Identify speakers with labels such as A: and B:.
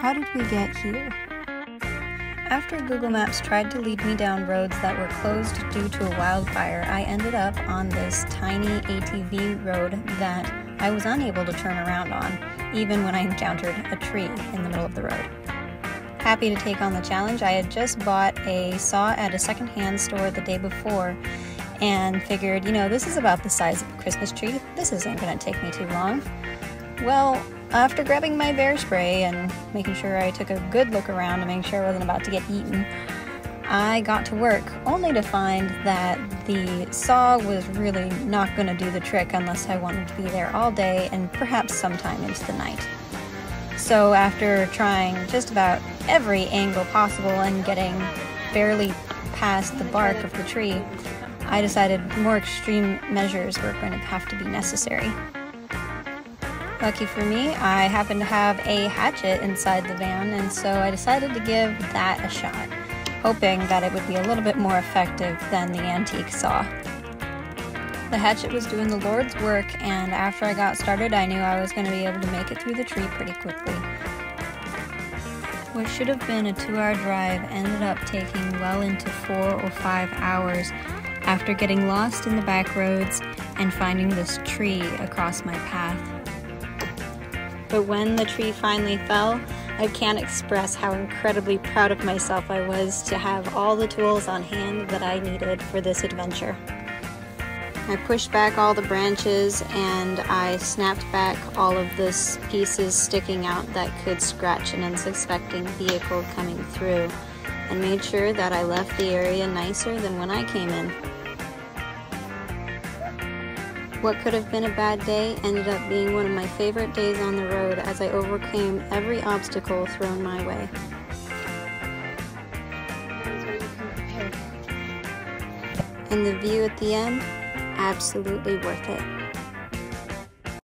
A: how did we get here? After Google Maps tried to lead me down roads that were closed due to a wildfire, I ended up on this tiny ATV road that I was unable to turn around on, even when I encountered a tree in the middle of the road. Happy to take on the challenge, I had just bought a saw at a secondhand store the day before and figured, this is about the size of a Christmas tree. This isn't going to take me too long. Well, after grabbing my bear spray and making sure I took a good look around to make sure I wasn't about to get eaten, I got to work, only to find that the saw was really not going to do the trick unless I wanted to be there all day and perhaps sometime into the night. So after trying just about every angle possible and getting barely past the bark of the tree, I decided more extreme measures were going to have to be necessary. Lucky for me, I happened to have a hatchet inside the van, and so I decided to give that a shot, hoping that it would be a little bit more effective than the antique saw. The hatchet was doing the Lord's work, and after I got started, I knew I was going to be able to make it through the tree pretty quickly. What should have been a 2-hour drive ended up taking well into 4 or 5 hours after getting lost in the back roads and finding this tree across my path. But when the tree finally fell, I can't express how incredibly proud of myself I was to have all the tools on hand that I needed for this adventure. I pushed back all the branches and I snapped back all of the pieces sticking out that could scratch an unsuspecting vehicle coming through, and made sure that I left the area nicer than when I came in. What could have been a bad day ended up being one of my favorite days on the road as I overcame every obstacle thrown my way. And the view at the end, absolutely worth it.